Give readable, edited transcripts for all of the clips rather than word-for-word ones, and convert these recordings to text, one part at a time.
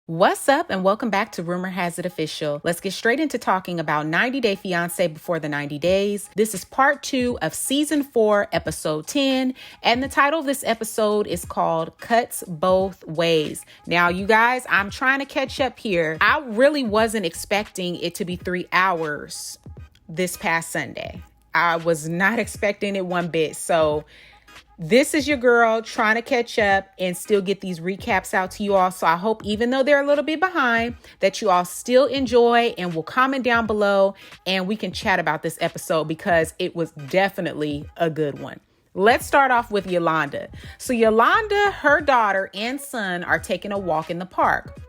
What's up and welcome back to Rumor Has It Official. Let's get straight into talking about 90 Day Fiance before the 90 days. This is part 2 of season 4, episode 10. And the title of this episode is called Cuts Both Ways. Now, you guys, I'm trying to catch up here. I really wasn't expecting it to be 3 hours this past Sunday. I was not expecting it one bit. So this is your girl trying to catch up and still get these recaps out to you all. So I hope, even though they're a little bit behind, that you all still enjoy and will comment down below and we can chat about this episode because it was definitely a good one. Let's start off with Yolanda. So Yolanda, her daughter and son are taking a walk in the park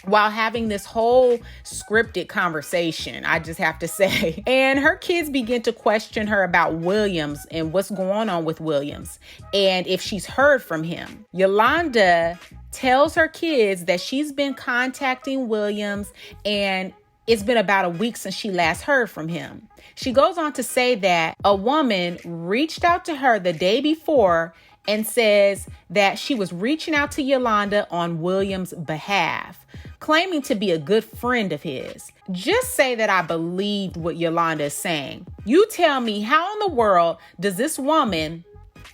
while having this whole scripted conversation, I just have to say. And her kids begin to question her about Williams and what's going on with Williams and if she's heard from him. Yolanda tells her kids that she's been contacting Williams and it's been about a week since she last heard from him. She goes on to say that a woman reached out to her the day before and says that she was reaching out to Yolanda on Williams' behalf, claiming to be a good friend of his. Just say that I believed what Yolanda is saying. You tell me, how in the world does this woman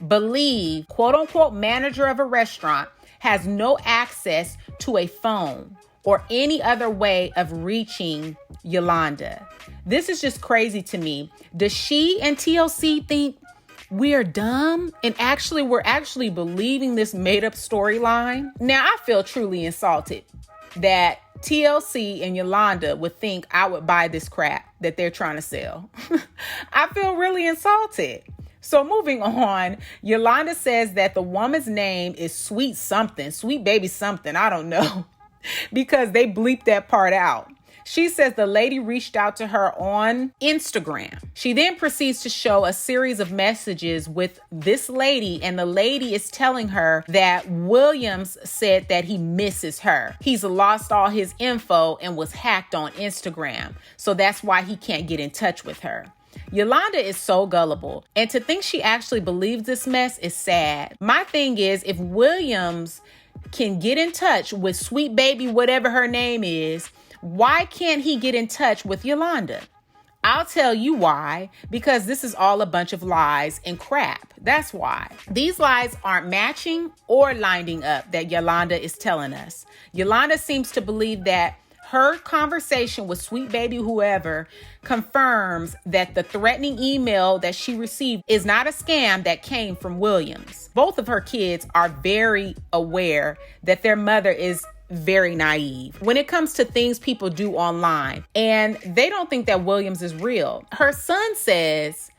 believe, quote unquote, manager of a restaurant has no access to a phone or any other way of reaching Yolanda? This is just crazy to me. Does she and TLC think we're dumb and we're actually believing this made up storyline? Now, I feel truly insulted that TLC and Yolanda would think I would buy this crap that they're trying to sell. I feel really insulted. So moving on, Yolanda says that the woman's name is Sweet Baby something, I don't know, because they bleeped that part out. She says the lady reached out to her on Instagram. She then proceeds to show a series of messages with this lady, and the lady is telling her that Williams said that he misses her. He's lost all his info and was hacked on Instagram, so that's why he can't get in touch with her. Yolanda is so gullible, and to think she actually believes this mess is sad. My thing is, if Williams can get in touch with Sweet Baby, whatever her name is, why can't he get in touch with Yolanda? I'll tell you why, because this is all a bunch of lies and crap. That's why. These lies aren't matching or lining up that Yolanda is telling us. Yolanda seems to believe that her conversation with Sweet Baby whoever confirms that the threatening email that she received is not a scam that came from Williams. Both of her kids are very aware that their mother is very naive when it comes to things people do online, and they don't think that Williams is real. Her son says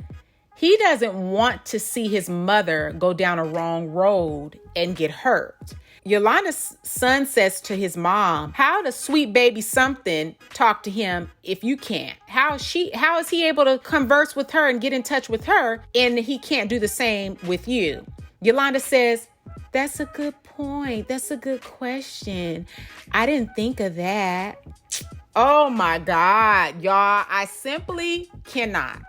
he doesn't want to see his mother go down a wrong road and get hurt. Yolanda's son says to his mom, how does Sweet Baby something talk to him if you can't? How is he able to converse with her and get in touch with her and he can't do the same with you? Yolanda says, that's a good point. That's a good question. I didn't think of that. Oh my God, y'all. I simply cannot.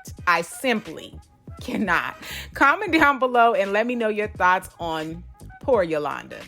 Comment down below and let me know your thoughts on poor Yolanda.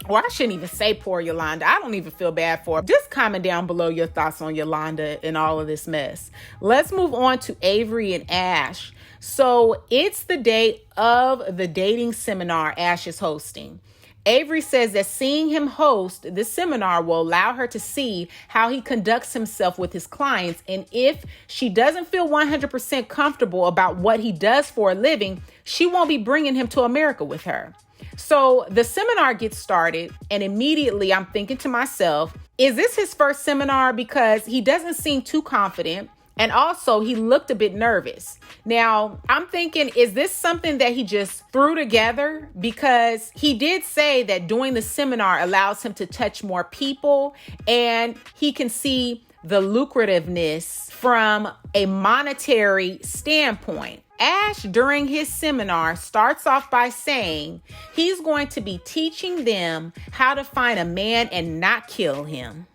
Well, I shouldn't even say poor Yolanda. I don't even feel bad for her. Just comment down below your thoughts on Yolanda and all of this mess. Let's move on to Avery and Ash. So it's the day of the dating seminar Ash is hosting. Avery says that seeing him host this seminar will allow her to see how he conducts himself with his clients. And if she doesn't feel 100% comfortable about what he does for a living, she won't be bringing him to America with her. So the seminar gets started, and immediately I'm thinking to myself, is this his first seminar? Because he doesn't seem too confident. And also, he looked a bit nervous. Now, I'm thinking, is this something that he just threw together? Because he did say that doing the seminar allows him to touch more people, and he can see the lucrativeness from a monetary standpoint. Ash, during his seminar, starts off by saying he's going to be teaching them how to find a man and not kill him.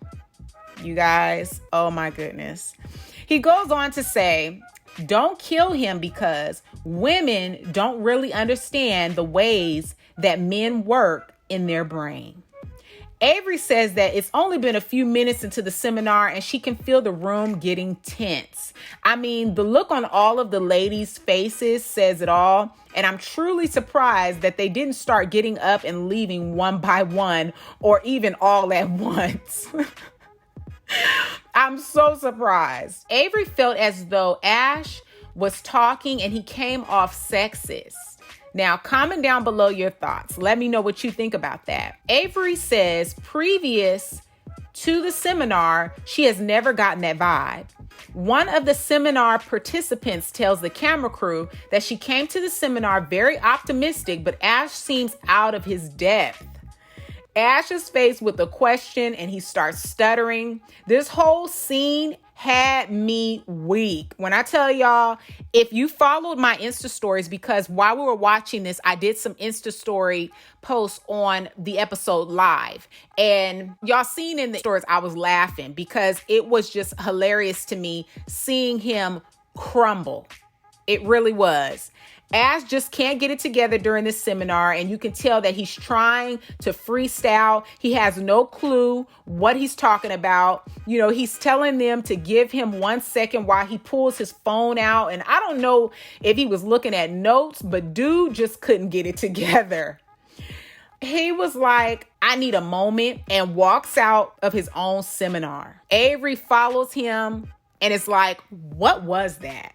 You guys, oh my goodness. He goes on to say, don't kill him because women don't really understand the ways that men work in their brain. Avery says that it's only been a few minutes into the seminar and she can feel the room getting tense. I mean, the look on all of the ladies' faces says it all. And I'm truly surprised that they didn't start getting up and leaving one by one or even all at once. I'm so surprised. Avery felt as though Ash was talking and he came off sexist. Now, comment down below your thoughts. Let me know what you think about that. Avery says previous to the seminar, she has never gotten that vibe. One of the seminar participants tells the camera crew that she came to the seminar very optimistic, but Ash seems out of his depth. Ash is faced with a question and he starts stuttering. This whole scene had me weak. When I tell y'all, if you followed my Insta stories, because while we were watching this, I did some Insta story posts on the episode live. And y'all seen in the stories, I was laughing because it was just hilarious to me seeing him crumble. It really was. Ash just can't get it together during this seminar, and you can tell that he's trying to freestyle. He has no clue what he's talking about. You know, he's telling them to give him 1 second while he pulls his phone out. And I don't know if he was looking at notes, but dude just couldn't get it together. He was like, I need a moment, and walks out of his own seminar. Avery follows him, and it's like, what was that?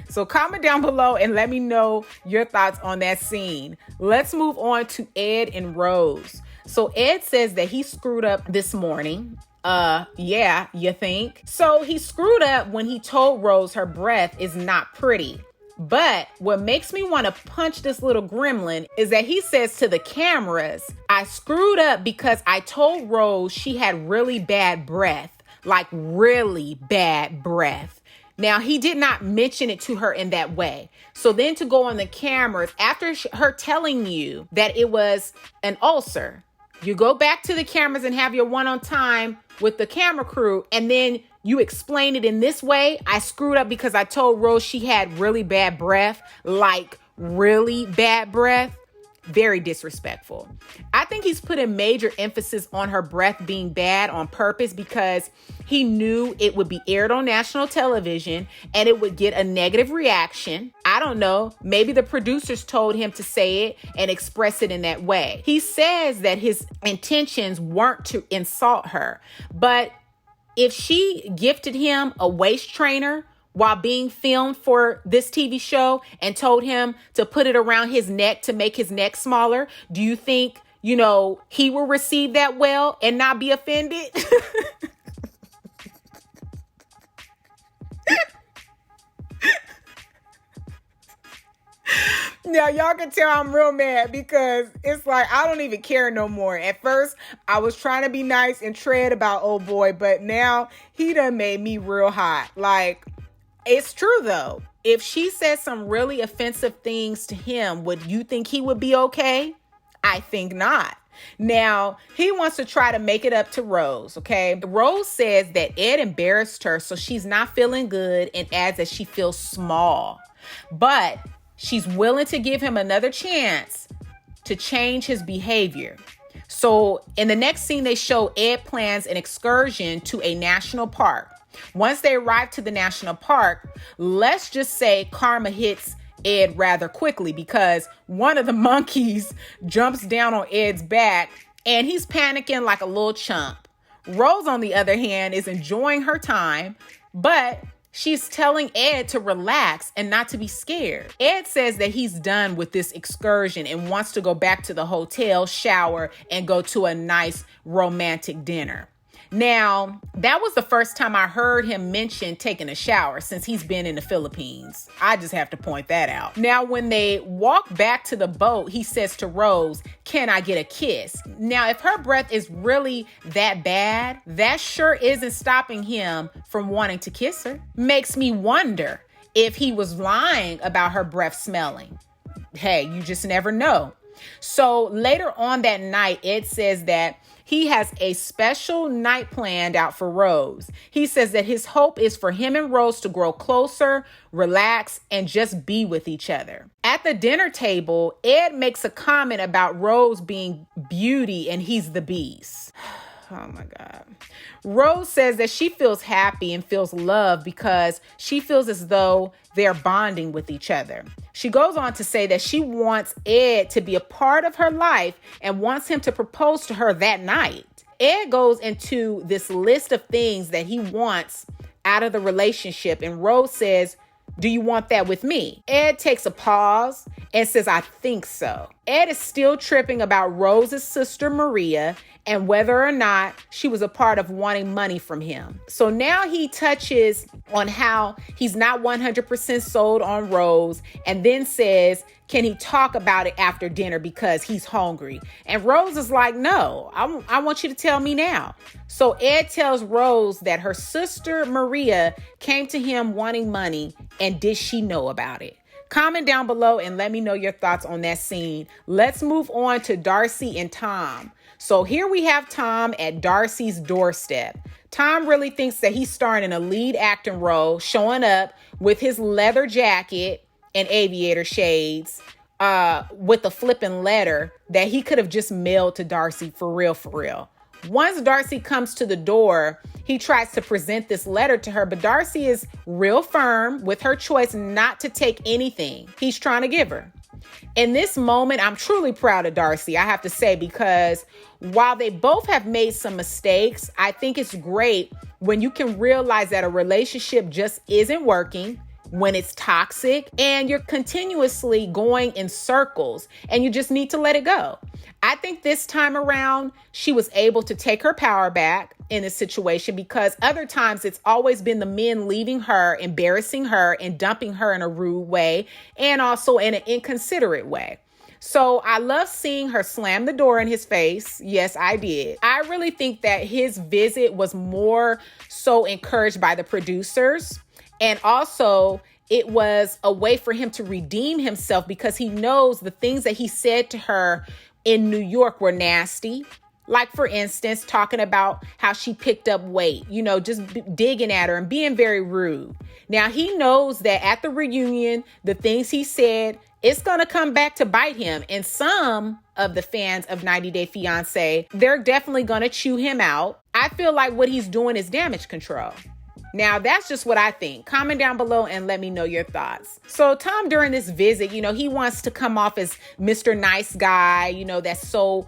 So comment down below and let me know your thoughts on that scene. Let's move on to Ed and Rose. So Ed says that he screwed up this morning. Yeah, you think? So he screwed up when he told Rose her breath is not pretty. But what makes me want to punch this little gremlin is that he says to the cameras, I screwed up because I told Rose she had really bad breath, like really bad breath. Now, he did not mention it to her in that way. So then to go on the cameras, after her telling you that it was an ulcer, you go back to the cameras and have your one-on time with the camera crew, and then you explain it in this way. I screwed up because I told Rose she had really bad breath, like really bad breath. Very disrespectful. I think he's putting major emphasis on her breath being bad on purpose because he knew it would be aired on national television and it would get a negative reaction. I don't know. Maybe the producers told him to say it and express it in that way. He says that his intentions weren't to insult her, but if she gifted him a waist trainer while being filmed for this TV show and told him to put it around his neck to make his neck smaller, do you think, he will receive that well and not be offended? Now, y'all can tell I'm real mad because it's like, I don't even care no more. At first, I was trying to be nice and tread about old boy, but now he done made me real hot. Like, it's true, though. If she said some really offensive things to him, would you think he would be okay? I think not. Now, he wants to try to make it up to Rose, okay? Rose says that Ed embarrassed her, so she's not feeling good, and adds that she feels small. But she's willing to give him another chance to change his behavior. So in the next scene, they show Ed plans an excursion to a national park. Once they arrive to the national park, let's just say karma hits Ed rather quickly because one of the monkeys jumps down on Ed's back and he's panicking like a little chump. Rose, on the other hand, is enjoying her time, but she's telling Ed to relax and not to be scared. Ed says that he's done with this excursion and wants to go back to the hotel, shower, and go to a nice romantic dinner. Now, that was the first time I heard him mention taking a shower since he's been in the Philippines. I just have to point that out. Now, when they walk back to the boat, he says to Rose, "Can I get a kiss?" Now, if her breath is really that bad, that sure isn't stopping him from wanting to kiss her. Makes me wonder if he was lying about her breath smelling. Hey, you just never know. So later on that night, Ed says that he has a special night planned out for Rose. He says that his hope is for him and Rose to grow closer, relax, and just be with each other. At the dinner table, Ed makes a comment about Rose being beauty and he's the beast. Oh my God. Rose says that she feels happy and feels loved because she feels as though they're bonding with each other. She goes on to say that she wants Ed to be a part of her life and wants him to propose to her that night. Ed goes into this list of things that he wants out of the relationship, and Rose says, "Do you want that with me?" Ed takes a pause and says, "I think so." Ed is still tripping about Rose's sister, Maria, and whether or not she was a part of wanting money from him. So now he touches on how he's not 100% sold on Rose, and then says, can he talk about it after dinner because he's hungry? And Rose is like, no, I want you to tell me now. So Ed tells Rose that her sister, Maria, came to him wanting money, and did she know about it? Comment down below and let me know your thoughts on that scene. Let's move on to Darcy and Tom. So here we have Tom at Darcy's doorstep. Tom really thinks that he's starring in a lead acting role, showing up with his leather jacket and aviator shades, with a flipping letter that he could have just mailed to Darcy for real. Once Darcy comes to the door, he tries to present this letter to her, but Darcy is real firm with her choice not to take anything he's trying to give her. In this moment, I'm truly proud of Darcy, I have to say, because while they both have made some mistakes, I think it's great when you can realize that a relationship just isn't working, when it's toxic, and you're continuously going in circles, and you just need to let it go. I think this time around, she was able to take her power back in this situation, because other times it's always been the men leaving her, embarrassing her, and dumping her in a rude way, and also in an inconsiderate way. So I love seeing her slam the door in his face. Yes, I did. I really think that his visit was more so encouraged by the producers. And also, it was a way for him to redeem himself, because he knows the things that he said to her in New York were nasty. Like, for instance, talking about how she picked up weight, just digging at her and being very rude. Now, he knows that at the reunion, the things he said, it's going to come back to bite him. And some of the fans of 90 Day Fiance, they're definitely going to chew him out. I feel like what he's doing is damage control. Now, that's just what I think. Comment down below and let me know your thoughts. So Tom, during this visit, he wants to come off as Mr. Nice Guy, that's so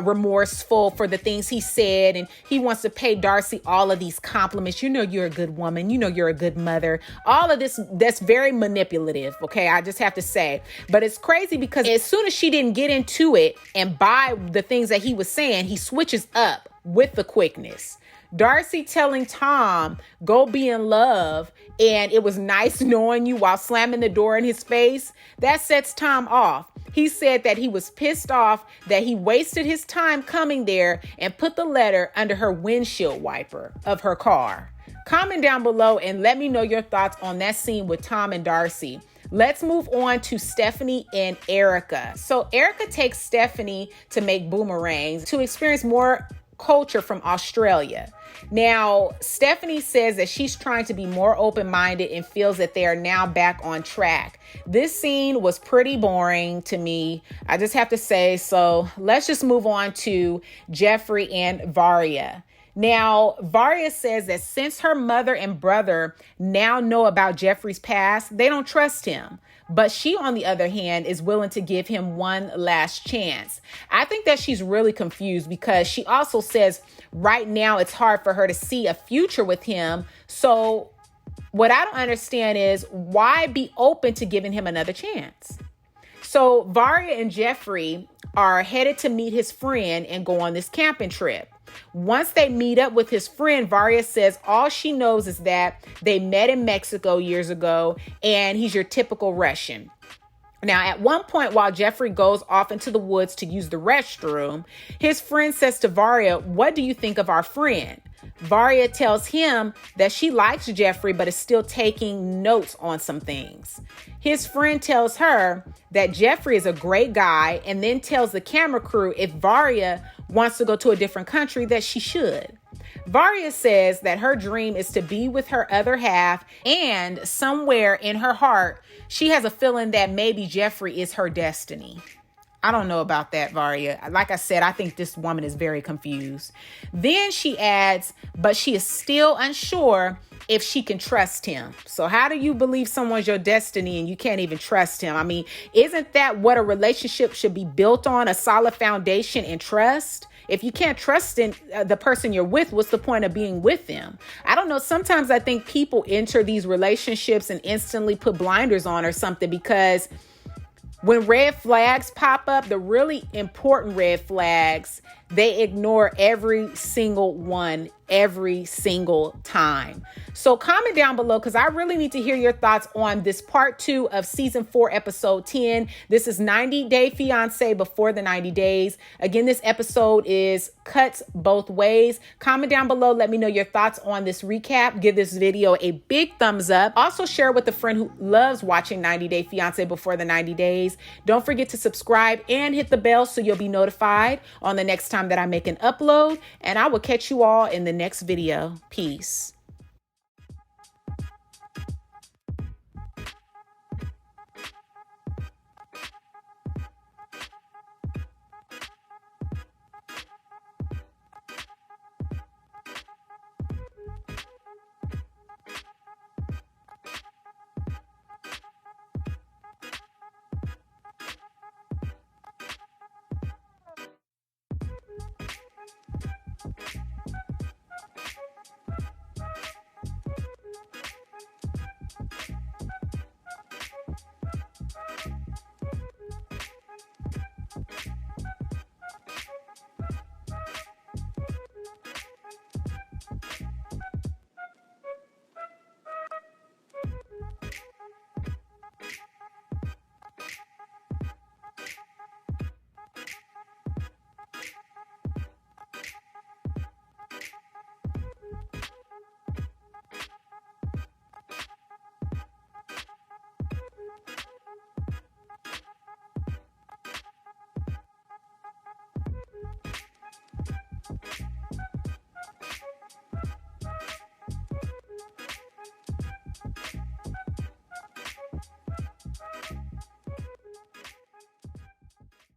remorseful for the things he said. And he wants to pay Darcy all of these compliments. You're a good woman. You're a good mother. All of this, that's very manipulative. Okay, I just have to say. But it's crazy because as soon as she didn't get into it and buy the things that he was saying, he switches up with the quickness. Darcy telling Tom, go be in love, and it was nice knowing you, while slamming the door in his face, that sets Tom off. He said that he was pissed off that he wasted his time coming there and put the letter under her windshield wiper of her car. Comment down below and let me know your thoughts on that scene with Tom and Darcy. Let's move on to Stephanie and Ericka. So Ericka takes Stephanie to make boomerangs to experience more culture from Australia. Now, Stephanie says that she's trying to be more open-minded and feels that they are now back on track. This scene was pretty boring to me, I just have to say. So let's just move on to Geoffrey and Varya. Now, Varya says that since her mother and brother now know about Geoffrey's past, they don't trust him. But she, on the other hand, is willing to give him one last chance. I think that she's really confused, because she also says right now it's hard for her to see a future with him. So what I don't understand is, why be open to giving him another chance? So Varya and Geoffrey are headed to meet his friend and go on this camping trip. Once they meet up with his friend, Varya says all she knows is that they met in Mexico years ago, and he's your typical Russian. Now, at one point, while Geoffrey goes off into the woods to use the restroom, his friend says to Varya, what do you think of our friend? Varya tells him that she likes Geoffrey, but is still taking notes on some things. his friend tells her that Geoffrey is a great guy and then tells the camera crew if Varya wants to go to a different country that she should. Varya says that her dream is to be with her other half, and somewhere in her heart, she has a feeling that maybe Geoffrey is her destiny. I don't know about that, Varya. Like I said, I think this woman is very confused. Then she adds, but she is still unsure if she can trust him. So how do you believe someone's your destiny and you can't even trust him? I mean, isn't that what a relationship should be built on? A solid foundation and trust? If you can't trust in the person you're with, what's the point of being with them? I don't know. Sometimes I think people enter these relationships and instantly put blinders on or something, because when red flags pop up, the really important red flags, they ignore every single one every single time. So comment down below, because I really need to hear your thoughts on this part 2 of season 4, episode 10. This is 90 Day Fiance before the 90 days. Again, this episode is cuts both ways. Comment down below. Let me know your thoughts on this recap. Give this video a big thumbs up. Also share with a friend who loves watching 90 Day Fiance before the 90 days. Don't forget to subscribe and hit the bell so you'll be notified on the next time that I make an upload. And I will catch you all in the next video. Peace.